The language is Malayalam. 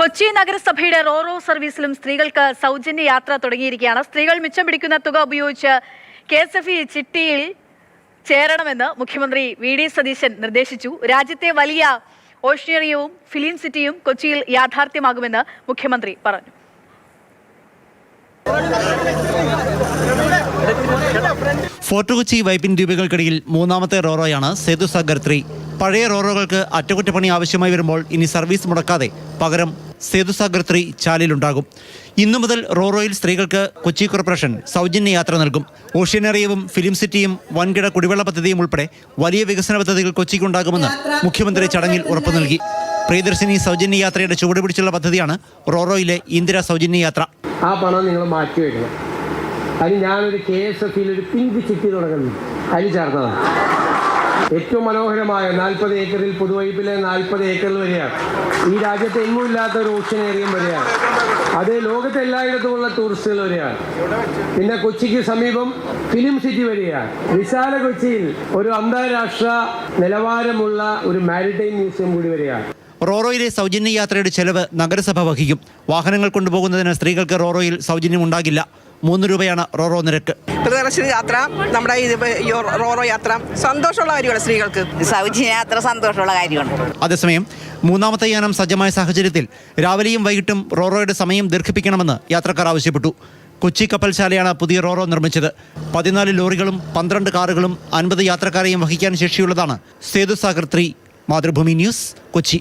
കൊച്ചി നഗരസഭയുടെ റോറോ സർവീസിലും സ്ത്രീകൾക്ക് സൗജന്യ യാത്ര തുടങ്ങിയിരിക്കുകയാണ്. സ്ത്രീകൾ മിച്ചം പിടിക്കുന്ന തുക ഉപയോഗിച്ച് KSFE ചിട്ടിയിൽ ചേരണമെന്ന് മുഖ്യമന്ത്രി VD സതീശൻ നിർദ്ദേശിച്ചു. രാജ്യത്തെ വലിയ ഓഷ്യറിയവും ഫിലിം സിറ്റിയും കൊച്ചിയിൽ യാഥാർത്ഥ്യമാകുമെന്ന് മുഖ്യമന്ത്രി പറഞ്ഞു. ഫോർട്ട് കൊച്ചി വൈപ്പിൻ ദ്വീപുകൾക്കിടയിൽ മൂന്നാമത്തെ റോറോയാണ് സേതു സാഗർ 3. പഴയ റോറോകൾക്ക് അറ്റകുറ്റപ്പണി ആവശ്യമായി വരുമ്പോൾ ഇനി സർവീസ് മുടക്കാതെ പകരം സേതു സാഗർ 3 ചാലിലുണ്ടാകും. ഇന്നു മുതൽ റോറോയിൽ സ്ത്രീകൾക്ക് കൊച്ചി കോർപ്പറേഷൻ സൗജന്യ യാത്ര നൽകും. ഓഷ്യനേറിയവും ഫിലിം സിറ്റിയും വൻകിട കുടിവെള്ള പദ്ധതിയും ഉൾപ്പെടെ വലിയ വികസന പദ്ധതികൾ കൊച്ചിക്കുണ്ടാകുമെന്ന് മുഖ്യമന്ത്രി ചടങ്ങിൽ ഉറപ്പു നൽകി. പ്രിയദർശിനി സൗജന്യ യാത്രയുടെ ചുവട് പിടിച്ചുള്ള പദ്ധതിയാണ് റോറോയിലെ ഇന്ദിര സൗജന്യ യാത്ര. ആ പണം നിങ്ങൾ മാറ്റി വയ്ക്കണം. അതിന് ഞാനൊരു KSFEയിൽ ഒരു പിങ്ക് ചിട്ടി തുടങ്ങുന്നു, അതിൽ ചേർന്നതാണ്. ഏറ്റവും മനോഹരമായ 40 ഏക്കറിൽ പുതുവൈപ്പിലെ 40 ഏക്കറിൽ വരികയാണ്. ഈ രാജ്യത്ത് എങ്ങും ഇല്ലാത്ത ഒരു ഓഷ്യൻ ഏരിയയും വരികയാണ്. അത് ലോകത്തെ എല്ലായിടത്തുമുള്ള ടൂറിസ്റ്റുകൾ വരികയാണ്. പിന്നെ കൊച്ചിക്ക് സമീപം ഫിലിം സിറ്റി വരികയാണ്. വിശാല കൊച്ചിയിൽ ഒരു അന്താരാഷ്ട്ര നിലവാരമുള്ള ഒരു മാരിടൈം മ്യൂസിയം കൂടി വരികയാണ്. റോറോയിലെ സൗജന്യ യാത്രയുടെ ചെലവ് നഗരസഭ വഹിക്കും. വാഹനങ്ങൾ കൊണ്ടുപോകുന്നതിന് സ്ത്രീകൾക്ക് റോറോയിൽ സൗജന്യം ഉണ്ടാകില്ല. 3 രൂപയാണ് റോറോ നിരക്ക്. പ്രിയദർശിനി യാത്ര, നമ്മുടെ റോറോ യാത്ര സന്തോഷമുള്ള കാര്യമാണ്. സ്ത്രീകൾക്ക് സൗജന്യ യാത്ര സന്തോഷമുള്ള കാര്യമാണ്. അതേസമയം മൂന്നാമത്തെ യാനം സജ്ജമായ സാഹചര്യത്തിൽ രാവിലെയും വൈകിട്ടും റോറോയുടെ സമയം ദീർഘിപ്പിക്കണമെന്ന് യാത്രക്കാർ ആവശ്യപ്പെട്ടു. കൊച്ചി കപ്പൽശാലയാണ് പുതിയ റോറോ നിർമ്മിച്ചത്. 14 ലോറികളും 12 കാറുകളും 50 യാത്രക്കാരെയും വഹിക്കാൻ ശേഷിയുള്ളതാണ് സേതു സാഗർ 3. മാതൃഭൂമി ന്യൂസ്, കൊച്ചി.